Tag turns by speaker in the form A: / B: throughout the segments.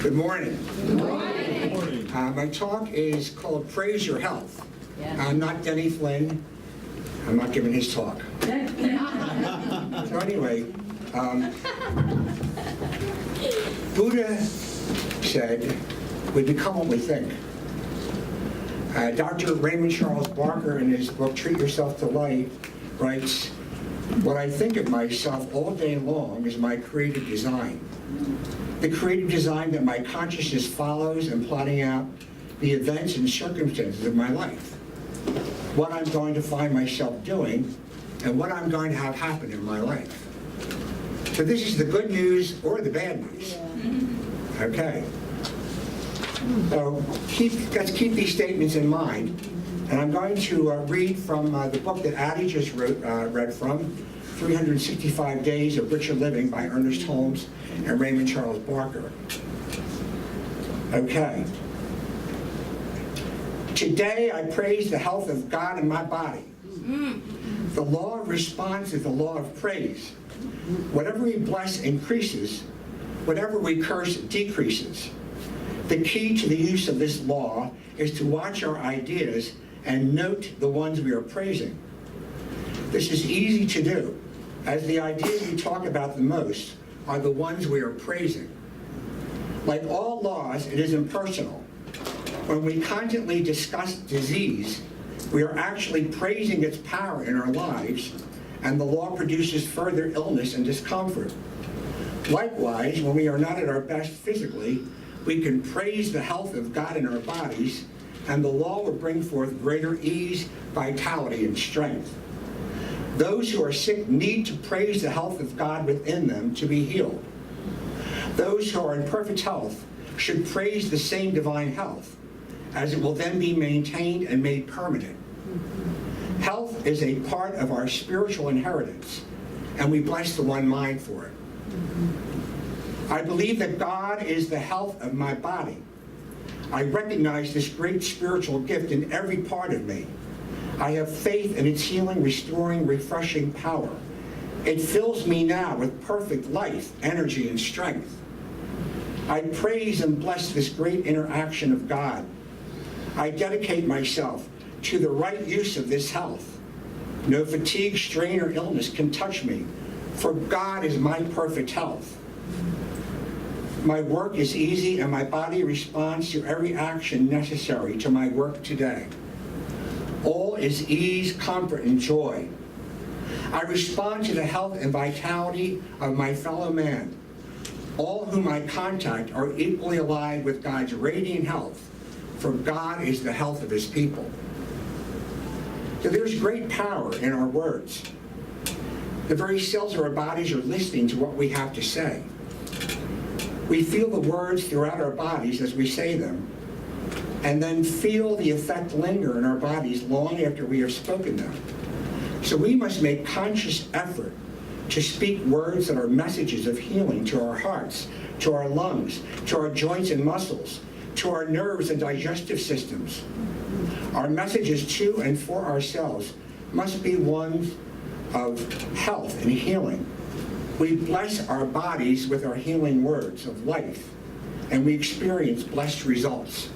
A: Good morning.
B: Good morning.
A: My talk is called Praise Your Health.
B: Yeah.
A: I'm not Denny Flynn. I'm not giving his talk. So anyway, Buddha said, we become what we think. Dr. Raymond Charles Barker, in his book, Treat Yourself to Life, writes, what I think of myself all day long is my creative design. The creative design that my consciousness follows in plotting out the events and circumstances of my life. What I'm going to find myself doing and what I'm going to have happen in my life. So this is the good news or the bad news. Okay. So let's keep these statements in mind. And I'm going to read from the book that Addie just read from, 365 Days of Richer Living by Ernest Holmes and Raymond Charles Barker. Okay. Today I praise the health of God in my body. The law of response is the law of praise. Whatever we bless increases, whatever we curse decreases. The key to the use of this law is to watch our ideas and note the ones we are praising. This is easy to do, as the ideas we talk about the most are the ones we are praising. Like all laws, it is impersonal. When we constantly discuss disease, we are actually praising its power in our lives, and the law produces further illness and discomfort. Likewise, when we are not at our best physically, we can praise the health of God in our bodies, and the law will bring forth greater ease, vitality, and strength. Those who are sick need to praise the health of God within them to be healed. Those who are in perfect health should praise the same divine health, as it will then be maintained and made permanent. Health is a part of our spiritual inheritance, and we bless the one mind for it. I believe that God is the health of my body. I recognize this great spiritual gift in every part of me. I have faith in its healing, restoring, refreshing power. It fills me now with perfect life, energy, and strength. I praise and bless this great interaction of God. I dedicate myself to the right use of this health. No fatigue, strain, or illness can touch me, for God is my perfect health. My work is easy, and my body responds to every action necessary to my work today. All is ease, comfort, and joy. I respond to the health and vitality of my fellow man. All whom I contact are equally alive with God's radiant health, for God is the health of his people. So there's great power in our words. The very cells of our bodies are listening to what we have to say. We feel the words throughout our bodies as we say them, and then feel the effect linger in our bodies long after we have spoken them. So we must make conscious effort to speak words that are messages of healing to our hearts, to our lungs, to our joints and muscles, to our nerves and digestive systems. Our messages to and for ourselves must be ones of health and healing. We bless our bodies with our healing words of life, and we experience blessed results.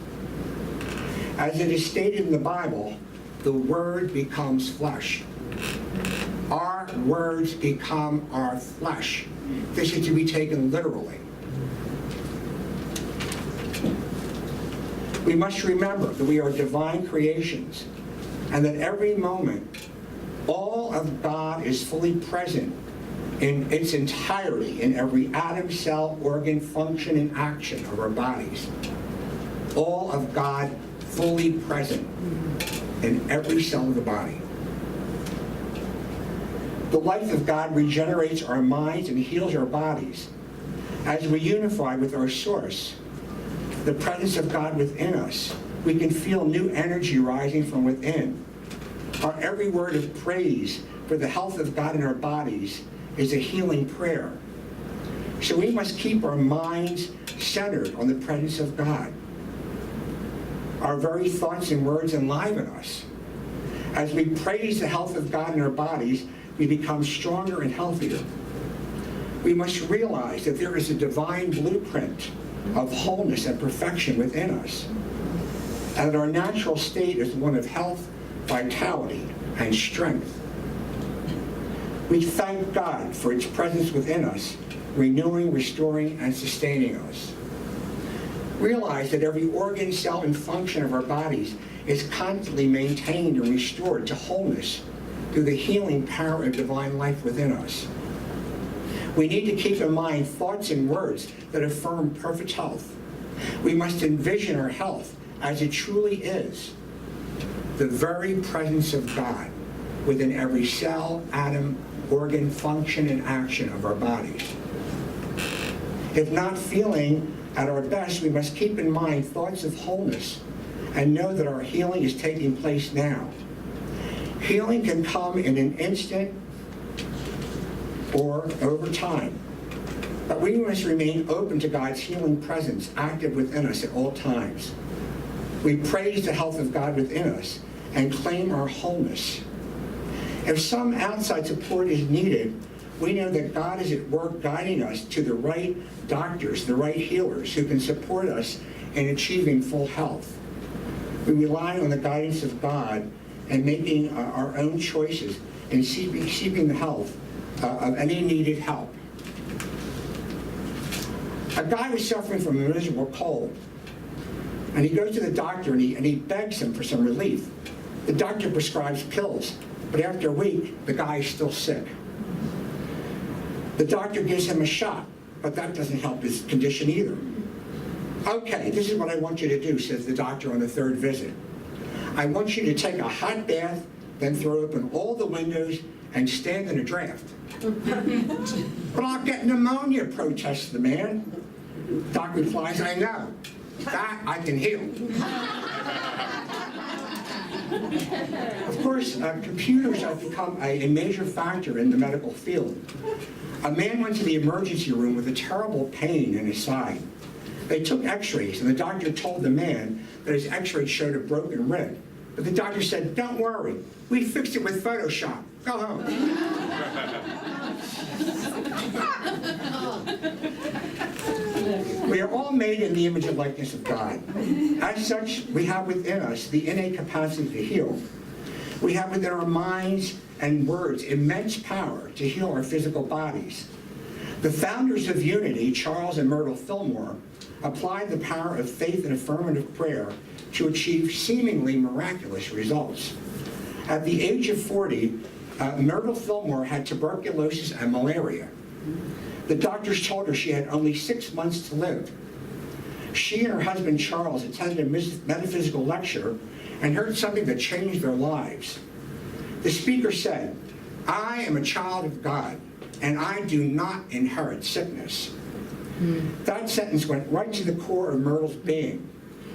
A: As it is stated in the Bible, the Word becomes flesh. Our words become our flesh. This is to be taken literally. We must remember that we are divine creations, and that every moment, all of God is fully present in its entirety in every atom, cell, organ, function, and action of our bodies. All of God fully present in every cell of the body. The life of God regenerates our minds and heals our bodies. As we unify with our source, the presence of God within us, we can feel new energy rising from within. Our every word of praise for the health of God in our bodies is a healing prayer. So we must keep our minds centered on the presence of God. Our very thoughts and words enliven us. As we praise the health of God in our bodies, we become stronger and healthier. We must realize that there is a divine blueprint of wholeness and perfection within us, and that our natural state is one of health, vitality, and strength. We thank God for its presence within us, renewing, restoring, and sustaining us. Realize that every organ, cell, and function of our bodies is constantly maintained and restored to wholeness through the healing power of divine life within us. We need to keep in mind thoughts and words that affirm perfect health. We must envision our health as it truly is, the very presence of God within every cell, atom, organ, function, and action of our bodies. If not feeling at our best, we must keep in mind thoughts of wholeness and know that our healing is taking place now. Healing can come in an instant or over time, but we must remain open to God's healing presence active within us at all times. We praise the health of God within us and claim our wholeness. If some outside support is needed, we know that God is at work guiding us to the right doctors, the right healers who can support us in achieving full health. We rely on the guidance of God and making our own choices in seeking the health of any needed help. A guy was suffering from a miserable cold, and he goes to the doctor and he begs him for some relief. The doctor prescribes pills, but after a week, the guy is still sick. The doctor gives him a shot, but that doesn't help his condition either. Okay, this is what I want you to do, says the doctor on the third visit. I want you to take a hot bath, then throw open all the windows and stand in a draft. But I'll get pneumonia, protests the man. Doc replies, I know. That I can heal. Of course, computers have become a major factor in the medical field. A man went to the emergency room with a terrible pain in his side. They took x-rays, and the doctor told the man that his x-rays showed a broken rib. But the doctor said, don't worry, we fixed it with Photoshop. Go home. We are all made in the image and likeness of God. As such, we have within us the innate capacity to heal. We have within our minds and words immense power to heal our physical bodies. The founders of Unity, Charles and Myrtle Fillmore, applied the power of faith and affirmative prayer to achieve seemingly miraculous results. At the age of 40, Myrtle Fillmore had tuberculosis and malaria. The doctors told her she had only 6 months to live. She and her husband Charles attended a metaphysical lecture and heard something that changed their lives. The speaker said, I am a child of God, and I do not inherit sickness. That sentence went right to the core of Myrtle's being.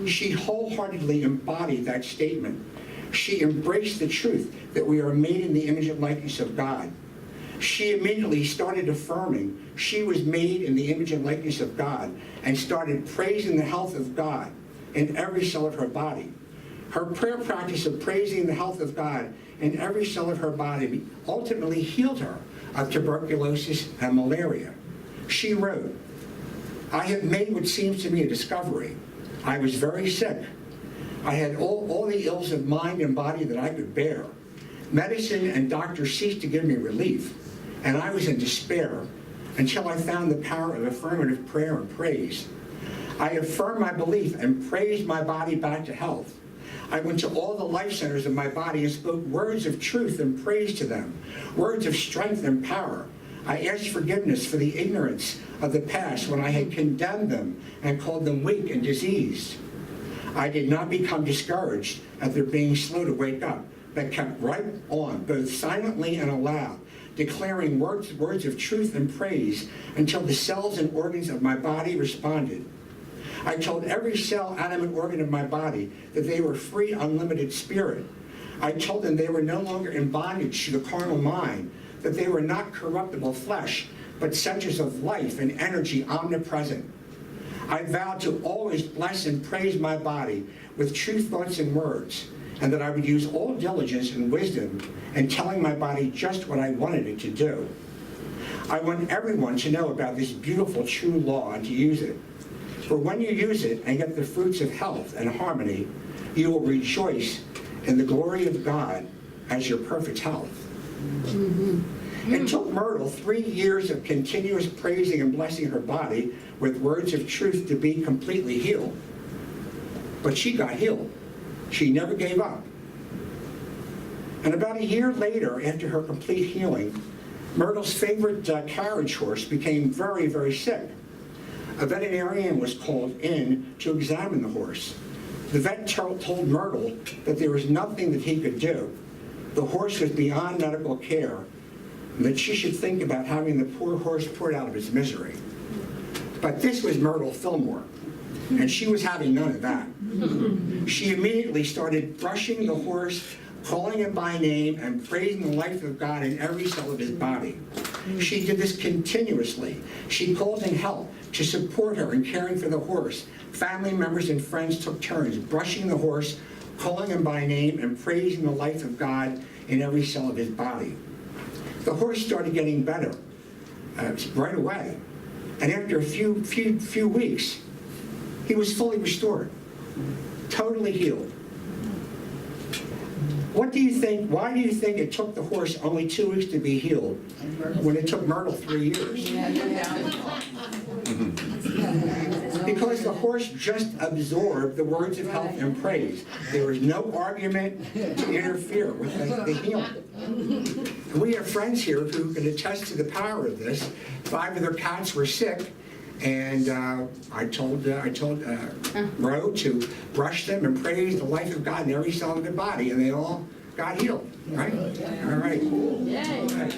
A: She wholeheartedly embodied that statement. She embraced the truth that we are made in the image and likeness of God. She immediately started affirming she was made in the image and likeness of God and started praising the health of God in every cell of her body. Her prayer practice of praising the health of God in every cell of her body ultimately healed her of tuberculosis and malaria. She wrote, I have made what seems to me a discovery. I was very sick. I had all the ills of mind and body that I could bear. Medicine and doctors ceased to give me relief, and I was in despair until I found the power of affirmative prayer and praise. I affirmed my belief and praised my body back to health. I went to all the life centers of my body and spoke words of truth and praise to them, words of strength and power. I asked forgiveness for the ignorance of the past when I had condemned them and called them weak and diseased. I did not become discouraged at their being slow to wake up, but kept right on, both silently and aloud, declaring words of truth and praise until the cells and organs of my body responded. I told every cell, atom, and organ of my body that they were free, unlimited spirit. I told them they were no longer in bondage to the carnal mind, that they were not corruptible flesh, but centers of life and energy omnipresent. I vowed to always bless and praise my body with true thoughts and words, and that I would use all diligence and wisdom in telling my body just what I wanted it to do. I want everyone to know about this beautiful true law and to use it. For when you use it and get the fruits of health and harmony, you will rejoice in the glory of God as your perfect health. It took Myrtle 3 years of continuous praising and blessing her body with words of truth to be completely healed. But she got healed. She never gave up. And about a year later, after her complete healing, Myrtle's favorite carriage horse became very, very sick. A veterinarian was called in to examine the horse. The vet told Myrtle that there was nothing that he could do. The horse was beyond medical care, and that she should think about having the poor horse put out of his misery. But this was Myrtle Fillmore, and she was having none of that. She immediately started brushing the horse, calling him by name, and praising the life of God in every cell of his body. She did this continuously. She called in help to support her in caring for the horse. Family members and friends took turns brushing the horse, calling him by name, and praising the life of God in every cell of his body. The horse started getting better right away. And after a few weeks, he was fully restored, totally healed. What do you think, why do you think it took the horse only 2 weeks to be healed when it took Myrtle 3 years? Because the horse just absorbed the words of health and praise. There was no argument to interfere with the healing. And we have friends here who can attest to the power of this. 5 of their cats were sick, and I told Ro to brush them and praise the life of God in every cell of their body, and they all got healed, right? All right. All right.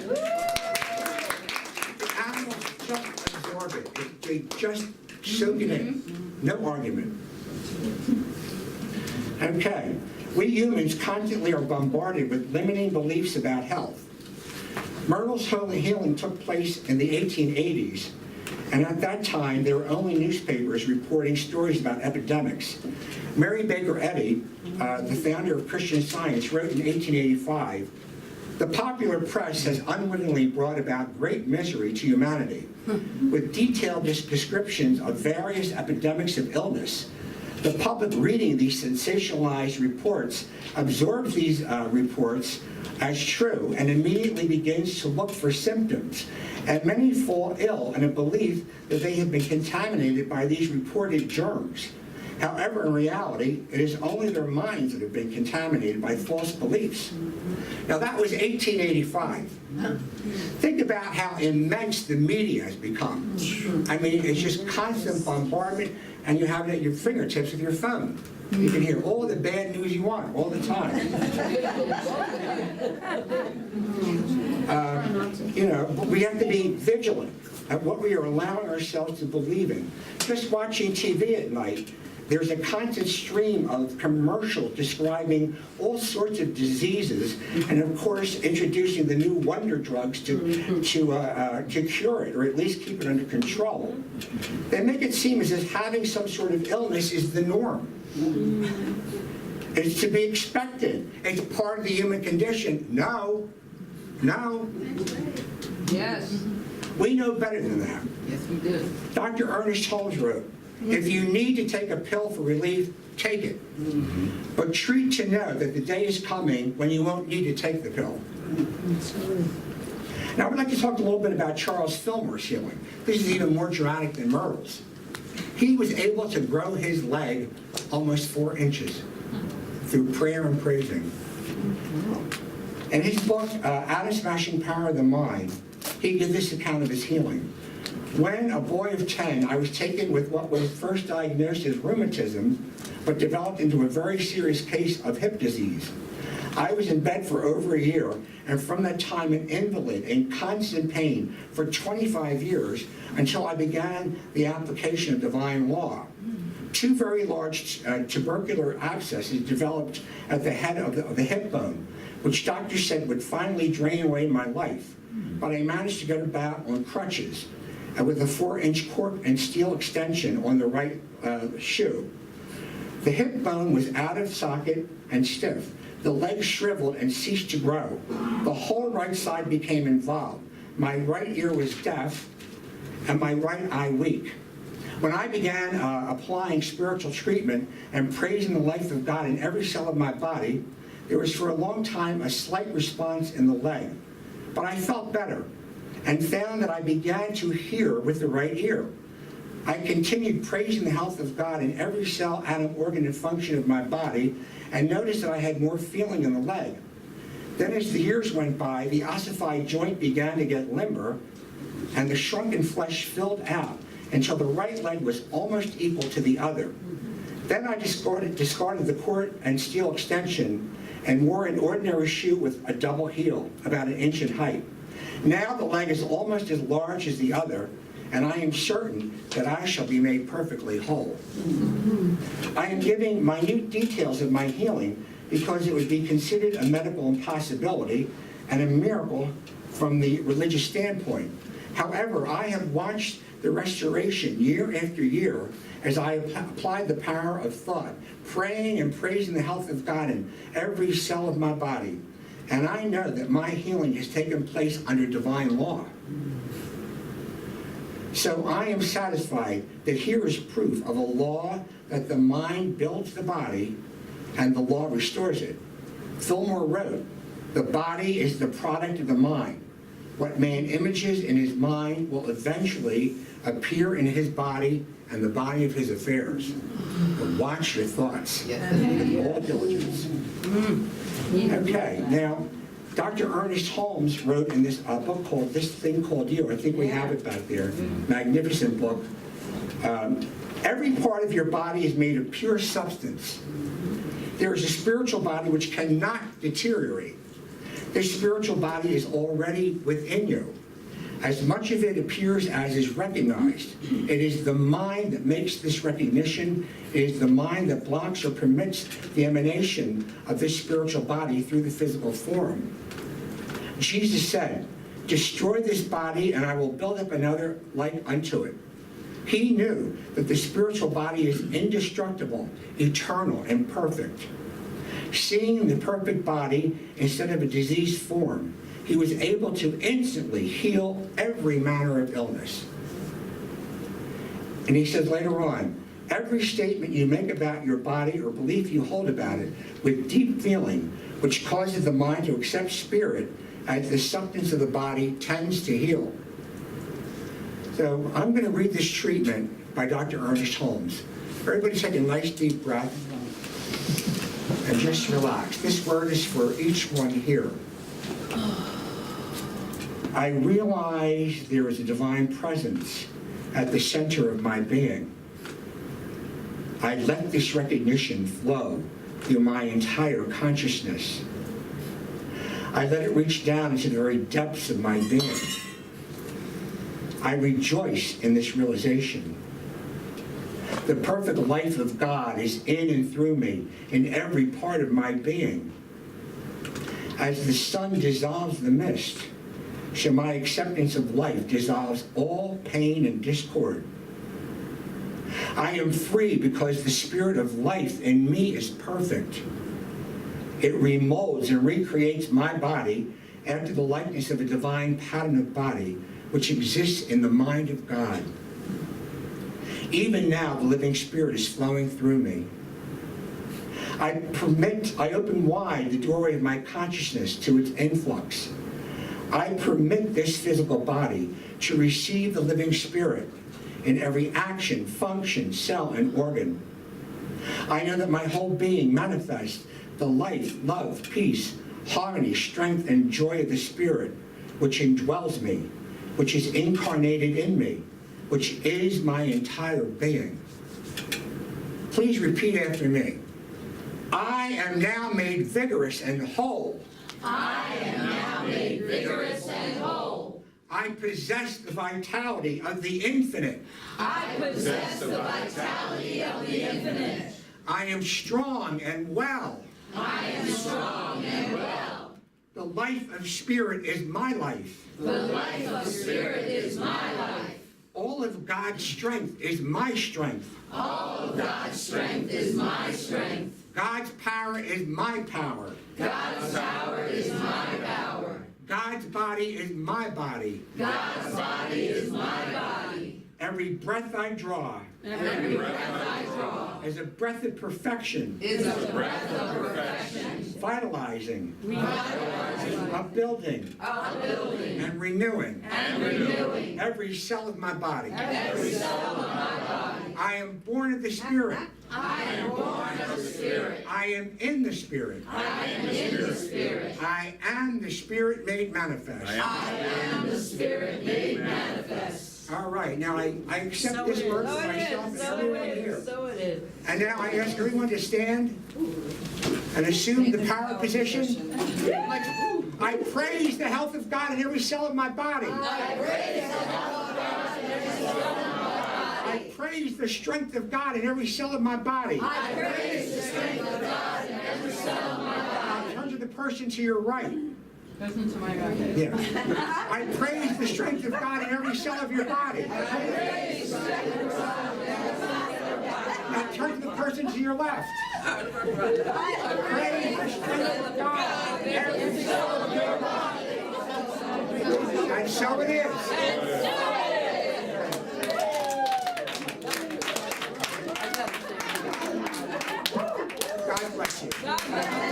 A: The animals just absorb it. They just soak it in. No argument. Okay. We humans constantly are bombarded with limiting beliefs about health. Myrtle's healing took place in the 1880s, and at that time there were only newspapers reporting stories about epidemics. Mary Baker Eddy, the founder of Christian Science, wrote in 1885, "The popular press has unwittingly brought about great misery to humanity, with detailed descriptions of various epidemics of illness. The public reading these sensationalized reports absorbs these reports as true and immediately begins to look for symptoms, and many fall ill in a belief that they have been contaminated by these reported germs. However, in reality, it is only their minds that have been contaminated by false beliefs." Now, that was 1885. Think about how immense the media has become. I mean, it's just constant bombardment, and you have it at your fingertips with your phone. You can hear all the bad news you want all the time. But we have to be vigilant at what we are allowing ourselves to believe in. Just watching TV at night, there's a constant stream of commercials describing all sorts of diseases, and of course introducing the new wonder drugs to cure it, or at least keep it under control. They make it seem as if having some sort of illness is the norm. It's to be expected. It's part of the human condition. No.
C: Yes.
A: We know better than that.
C: Yes, we do.
A: Dr. Ernest Holmes wrote, "If you need to take a pill for relief, take it. But treat to know that the day is coming when you won't need to take the pill." Now, I would like to talk a little bit about Charles Fillmore's healing. This is even more dramatic than Myrtle's. He was able to grow his leg almost 4 inches through prayer and praising. In his book, Out of Smashing Power of the Mind, he gives this account of his healing. "When a boy of 10, I was taken with what was first diagnosed as rheumatism, but developed into a very serious case of hip disease. I was in bed for over a year, and from that time an invalid in constant pain for 25 years until I began the application of divine law. 2 very large tubercular abscesses developed at the head of the hip bone, which doctors said would finally drain away my life. But I managed to get about on crutches, with a 4-inch cork and steel extension on the right shoe. The hip bone was out of socket and stiff. The leg shriveled and ceased to grow. The whole right side became involved. My right ear was deaf and my right eye weak. When I began applying spiritual treatment and praising the life of God in every cell of my body, there was for a long time a slight response in the leg. But I felt better and found that I began to hear with the right ear. I continued praising the health of God in every cell, atom, organ, and function of my body, and noticed that I had more feeling in the leg. Then as the years went by, the ossified joint began to get limber, and the shrunken flesh filled out until the right leg was almost equal to the other. Then I discarded the cord and steel extension and wore an ordinary shoe with a double heel, about 1 inch in height. Now the leg is almost as large as the other, and I am certain that I shall be made perfectly whole. I am giving minute details of my healing because it would be considered a medical impossibility and a miracle from the religious standpoint. However, I have watched the restoration year after year as I applied the power of thought, praying and praising the health of God in every cell of my body. And I know that my healing has taken place under divine law. So I am satisfied that here is proof of a law that the mind builds the body and the law restores it. Fillmore wrote, "The body is the product of the mind. What man images in his mind will eventually appear in his body and the body of his affairs." But watch your thoughts with all diligence. Okay, now, Dr. Ernest Holmes wrote in this book called This Thing Called You. I think we have it back there. Magnificent book. Every part of your body is made of pure substance. There is a spiritual body which cannot deteriorate. This spiritual body is already within you. As much of it appears as is recognized. It is the mind that makes this recognition. It is the mind that blocks or permits the emanation of this spiritual body through the physical form. Jesus said, "Destroy this body and I will build up another like unto it." He knew that the spiritual body is indestructible, eternal, and perfect. Seeing the perfect body instead of a diseased form, he was able to instantly heal every manner of illness. And he says later on, every statement you make about your body or belief you hold about it with deep feeling, which causes the mind to accept spirit as the substance of the body, tends to heal. So I'm going to read this treatment by Dr. Ernest Holmes. Everybody take a nice deep breath and just relax. This word is for each one here. I realize there is a divine presence at the center of my being. I let this recognition flow through my entire consciousness. I let it reach down into the very depths of my being. I rejoice in this realization. The perfect life of God is in and through me, in every part of my being. As the sun dissolves the mist, so my acceptance of life dissolves all pain and discord. I am free because the spirit of life in me is perfect. It remolds and recreates my body after the likeness of a divine pattern of body which exists in the mind of God. Even now, the living spirit is flowing through me. I open wide the doorway of my consciousness to its influx. I permit this physical body to receive the living spirit in every action, function, cell, and organ. I know that my whole being manifests the life, love, peace, harmony, strength, and joy of the spirit, which indwells me, which is incarnated in me, which is my entire being. Please repeat after me. I am now made vigorous and whole.
C: I am now made vigorous and whole.
A: I possess the vitality of the infinite.
C: I possess the vitality of the infinite.
A: I am strong and well.
C: I am strong and well.
A: The life of spirit is my life.
C: The life of spirit is my life.
A: All of God's strength is my strength.
C: All of God's strength is my strength.
A: God's power is my power.
C: God's power is my power.
A: God's body is my body.
C: God's body is my body.
A: Every breath I draw
C: Every breath I draw
A: is a breath of perfection,
C: is a breath of perfection,
A: vitalizing,
C: vitalizing,
A: upbuilding,
C: upbuilding,
A: and renewing
C: and renewing
A: every cell of my body.
C: every cell of my body.
A: I am born of the Spirit.
C: I am born of the Spirit.
A: I am in the Spirit.
C: I am in the Spirit.
A: I am the Spirit made manifest.
C: I am the Spirit made manifest.
A: All right, now I accept this word for myself and everyone here.
D: So it is.
A: And now I ask everyone to stand and assume the power position. I praise the health of God in every cell of my body. I praise the strength of God in every cell of my body.
C: I praise the strength of God in every cell of my body.
A: Turn to the person to your right.
D: Listen to my God.
A: Yeah. I praise the strength of God in every cell of your body. Now turn to the person to your left. I praise the strength of God in every cell of your body. And so it is. God bless you.